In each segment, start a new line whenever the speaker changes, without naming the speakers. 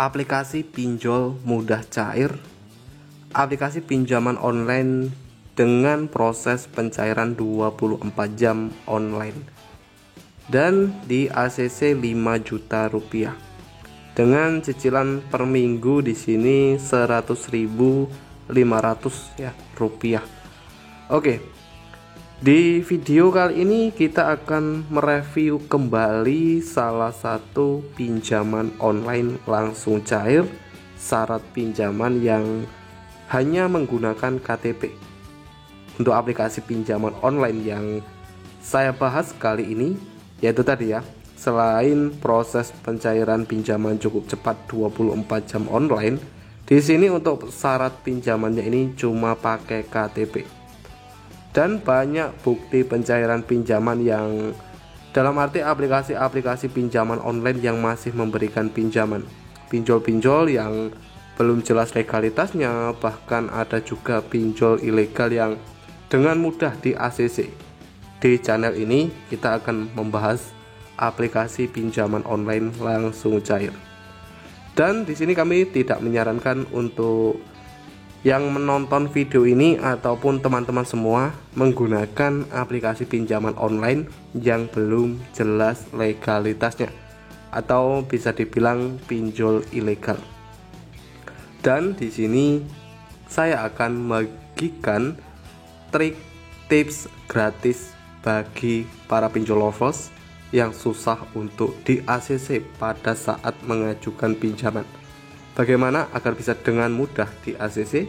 aplikasi pinjol mudah cair, aplikasi pinjaman online dengan proses pencairan 24 jam online, dan di ACC 5 juta rupiah dengan cicilan per minggu di sini 100.500 ya rupiah. Oke, di video kali ini kita akan mereview kembali salah satu pinjaman online langsung cair, syarat pinjaman yang hanya menggunakan KTP. Untuk aplikasi pinjaman online yang saya bahas kali ini yaitu tadi ya, selain proses pencairan pinjaman cukup cepat 24 jam online, di sini untuk syarat pinjamannya ini cuma pakai KTP. Dan banyak bukti pencairan pinjaman yang dalam arti aplikasi-aplikasi pinjaman online yang masih memberikan pinjaman, pinjol-pinjol yang belum jelas legalitasnya, bahkan ada juga pinjol ilegal yang dengan mudah di ACC. Di channel ini kita akan membahas aplikasi pinjaman online langsung cair. Dan di sini kami tidak menyarankan untuk yang menonton video ini ataupun teman-teman semua menggunakan aplikasi pinjaman online yang belum jelas legalitasnya atau bisa dibilang pinjol ilegal. Dan di sini saya akan membagikan trik tips gratis bagi para pinjol lovers yang susah untuk di ACC pada saat mengajukan pinjaman. Bagaimana agar bisa dengan mudah di ACC?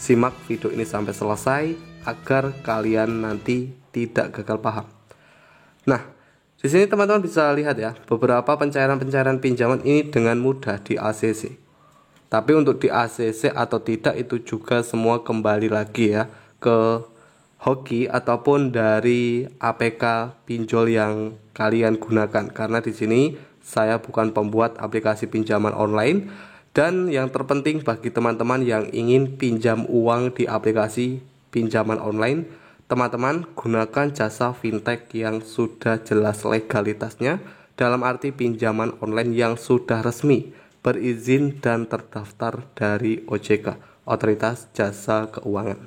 Simak video ini sampai selesai agar kalian nanti tidak gagal paham. Nah, di sini teman-teman bisa lihat ya, beberapa pencairan pinjaman ini dengan mudah di ACC. Tapi untuk di ACC atau tidak itu juga semua kembali lagi ya ke hoki ataupun dari APK pinjol yang kalian gunakan, karena di sini saya bukan pembuat aplikasi pinjaman online. Dan yang terpenting bagi teman-teman yang ingin pinjam uang di aplikasi pinjaman online, teman-teman gunakan jasa fintech yang sudah jelas legalitasnya, dalam arti pinjaman online yang sudah resmi, berizin dan terdaftar dari OJK, Otoritas Jasa Keuangan.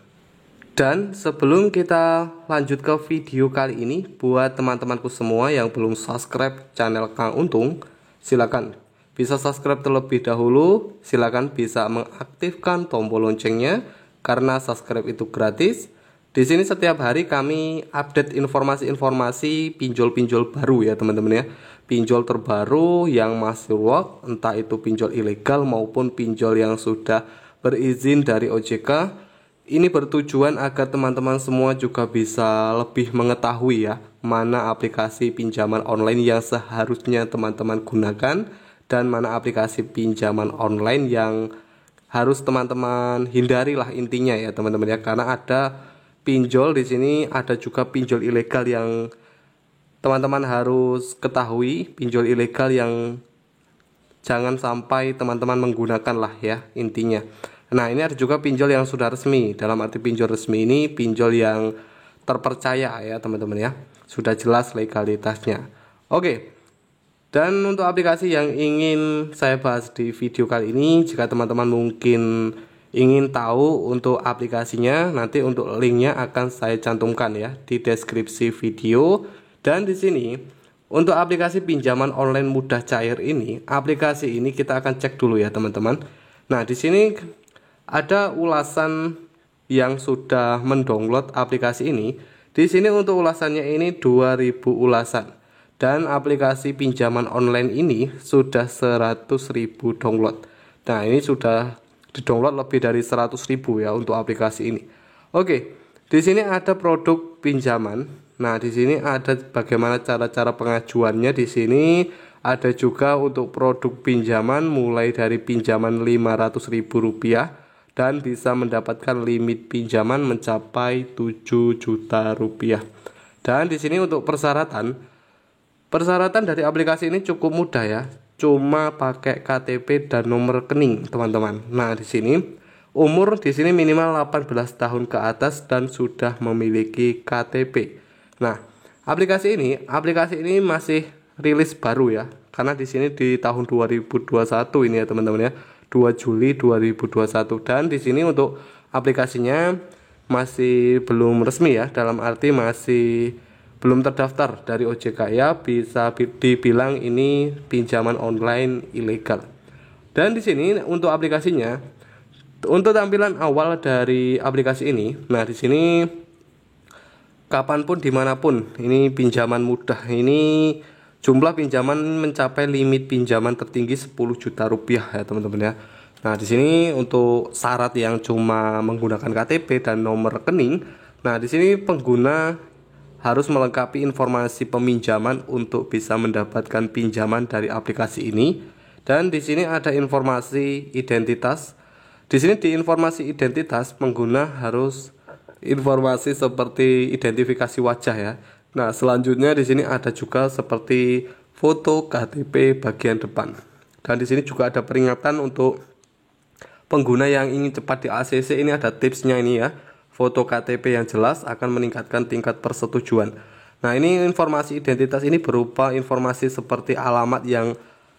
Dan sebelum kita lanjut ke video kali ini, buat teman-temanku semua yang belum subscribe channel Kang Untung, silakan bisa subscribe terlebih dahulu. Silakan bisa mengaktifkan tombol loncengnya karena subscribe itu gratis. Di sini setiap hari kami update informasi-informasi pinjol-pinjol baru ya teman-teman ya. Pinjol terbaru yang masih work, entah itu pinjol ilegal maupun pinjol yang sudah berizin dari OJK. Ini bertujuan agar teman-teman semua juga bisa lebih mengetahui ya, mana aplikasi pinjaman online yang seharusnya teman-teman gunakan dan mana aplikasi pinjaman online yang harus teman-teman hindari lah intinya ya teman-teman ya, karena ada pinjol di sini, ada juga pinjol ilegal yang teman-teman harus ketahui, pinjol ilegal yang jangan sampai teman-teman menggunakan lah ya intinya. Nah, ini ada juga pinjol yang sudah resmi. Dalam arti pinjol resmi ini pinjol yang terpercaya ya teman-teman ya, sudah jelas legalitasnya. Oke. Dan untuk aplikasi yang ingin saya bahas di video kali ini, jika teman-teman mungkin ingin tahu untuk aplikasinya, nanti untuk linknya akan saya cantumkan ya di deskripsi video. Dan di sini untuk aplikasi pinjaman online mudah cair ini, aplikasi ini kita akan cek dulu ya teman-teman. Nah, di sini ada ulasan yang sudah mendownload aplikasi ini. Di sini untuk ulasannya ini 2000 ulasan. Dan aplikasi pinjaman online ini sudah 100.000 download. Nah, ini sudah di-download lebih dari 100.000 ya untuk aplikasi ini. Oke, di sini ada produk pinjaman. Nah, di sini ada bagaimana cara-cara pengajuannya. Di sini ada juga untuk produk pinjaman mulai dari pinjaman Rp500.000 dan bisa mendapatkan limit pinjaman mencapai 7 juta rupiah. Dan di sini untuk persyaratan dari aplikasi ini cukup mudah ya. Cuma pakai KTP dan nomor rekening, teman-teman. Nah, di sini umur di sini minimal 18 tahun ke atas dan sudah memiliki KTP. Nah, aplikasi ini masih rilis baru ya. karena di sini di tahun 2021 ini ya teman-teman ya, 2 Juli 2021. Dan di sini untuk aplikasinya masih belum resmi ya, dalam arti masih belum terdaftar dari OJK ya, bisa dibilang ini pinjaman online ilegal. Dan di sini untuk aplikasinya, untuk tampilan awal dari aplikasi ini, nah di sini kapanpun dimanapun ini pinjaman mudah, ini jumlah pinjaman mencapai limit pinjaman tertinggi 10 juta rupiah ya teman-teman ya. Nah di sini untuk syarat yang cuma menggunakan KTP dan nomor rekening, nah di sini pengguna harus melengkapi informasi peminjaman untuk bisa mendapatkan pinjaman dari aplikasi ini. Dan di sini ada informasi identitas. Di sini di informasi identitas pengguna harus informasi seperti identifikasi wajah ya. Nah, selanjutnya di sini ada juga seperti foto KTP bagian depan. Dan di sini juga ada peringatan untuk pengguna yang ingin cepat di ACC, ini ada tipsnya ini ya. Foto KTP yang jelas akan meningkatkan tingkat persetujuan. Nah, ini informasi identitas ini berupa informasi seperti alamat yang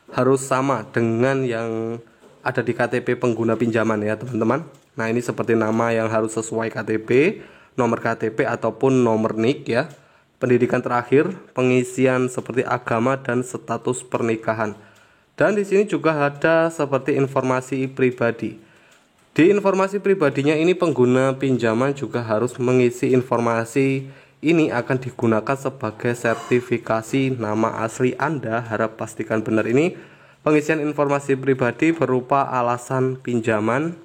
harus sama dengan yang ada di KTP pengguna pinjaman ya teman-teman. Nah ini seperti nama yang harus sesuai KTP, nomor KTP ataupun nomor NIK ya, pendidikan terakhir, pengisian seperti agama dan status pernikahan. Dan di sini juga ada seperti informasi pribadi. Di informasi pribadinya ini pengguna pinjaman juga harus mengisi informasi ini akan digunakan sebagai sertifikasi nama asli Anda. Harap pastikan benar. Ini pengisian informasi pribadi berupa alasan pinjaman.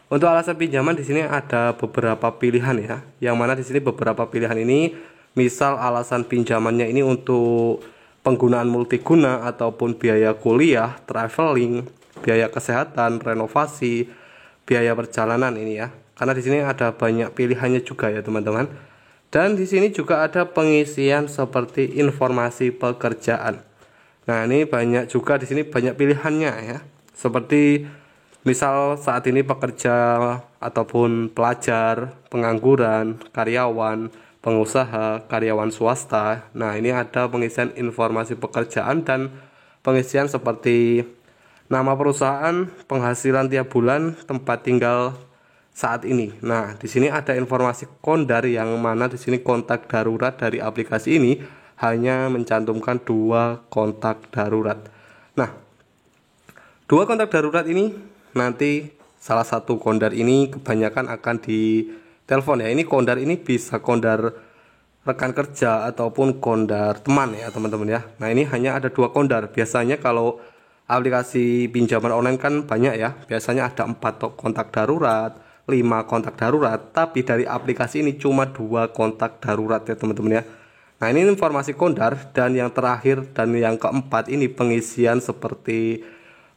Untuk alasan pinjaman di sini ada beberapa pilihan ya. Yang mana di sini beberapa pilihan ini, misal alasan pinjamannya ini untuk penggunaan multiguna ataupun biaya kuliah, traveling, biaya kesehatan, renovasi, biaya perjalanan ini ya. Karena di sini ada banyak pilihannya juga ya teman-teman. Dan di sini juga ada pengisian seperti informasi pekerjaan. Nah, ini banyak juga di sini banyak pilihannya ya. Seperti misal saat ini pekerja ataupun pelajar, pengangguran, karyawan, pengusaha, karyawan swasta. Nah, ini ada pengisian informasi pekerjaan dan pengisian seperti nama perusahaan, penghasilan tiap bulan, tempat tinggal saat ini. Nah, di sini ada informasi kondar yang mana di sini kontak darurat dari aplikasi ini hanya mencantumkan 2 kontak darurat. Nah, 2 kontak darurat ini nanti salah satu kondar ini kebanyakan akan di telepon ya. Ini kondar ini bisa kondar rekan kerja ataupun kondar teman ya teman-teman ya. Nah, ini hanya ada 2 kondar. Biasanya kalau aplikasi pinjaman online kan banyak ya. Biasanya ada 4 kontak darurat, 5 kontak darurat, tapi dari aplikasi ini cuma 2 kontak darurat ya teman-teman ya. Nah ini informasi kondar. Dan yang terakhir dan yang keempat ini pengisian seperti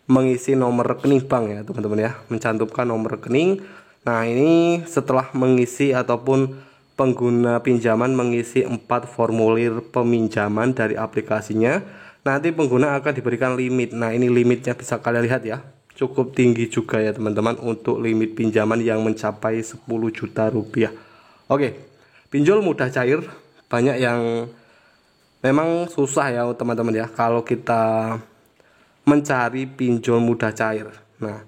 mengisi nomor rekening bank ya teman-teman ya, mencantumkan nomor rekening. Nah ini setelah mengisi ataupun pengguna pinjaman mengisi 4 formulir peminjaman dari aplikasinya, nanti pengguna akan diberikan limit. Nah ini limitnya bisa kalian lihat ya, cukup tinggi juga ya teman-teman untuk limit pinjaman yang mencapai 10 juta rupiah. Oke, pinjol mudah cair. Banyak yang memang susah ya teman-teman ya kalau kita mencari pinjol mudah cair. Nah,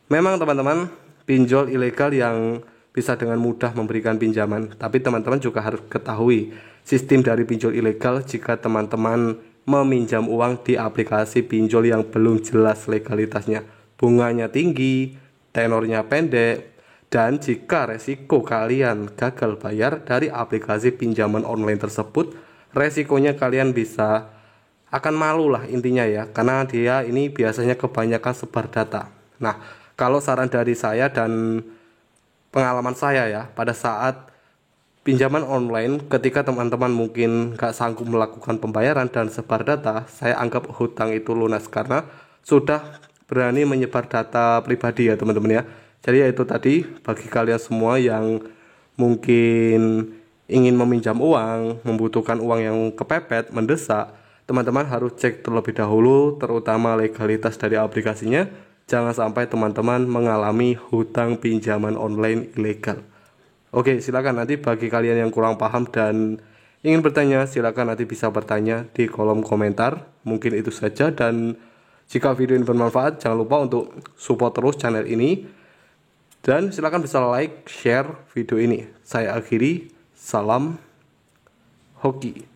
memang teman-teman pinjol ilegal yang bisa dengan mudah memberikan pinjaman. Tapi teman-teman juga harus ketahui sistem dari pinjol ilegal jika teman-teman meminjam uang di aplikasi pinjol yang belum jelas legalitasnya. Bunganya tinggi, tenornya pendek, dan jika resiko kalian gagal bayar dari aplikasi pinjaman online tersebut, resikonya kalian bisa akan malu lah intinya ya, karena dia ini biasanya kebanyakan sebar data. Nah, kalau saran dari saya dan pengalaman saya ya, pada saat pinjaman online ketika teman-teman mungkin gak sanggup melakukan pembayaran dan sebar data, saya anggap hutang itu lunas karena sudah berani menyebar data pribadi ya teman-teman ya. Jadi ya itu tadi, bagi kalian semua yang mungkin ingin meminjam uang, membutuhkan uang yang kepepet, mendesak, teman-teman harus cek terlebih dahulu terutama legalitas dari aplikasinya. Jangan sampai teman-teman mengalami hutang pinjaman online ilegal. Oke, silakan nanti bagi kalian yang kurang paham dan ingin bertanya, silakan nanti bisa bertanya di kolom komentar. Mungkin itu saja, dan jika video ini bermanfaat jangan lupa untuk support terus channel ini dan silakan bisa like, share video ini. Saya akhiri, salam hoki.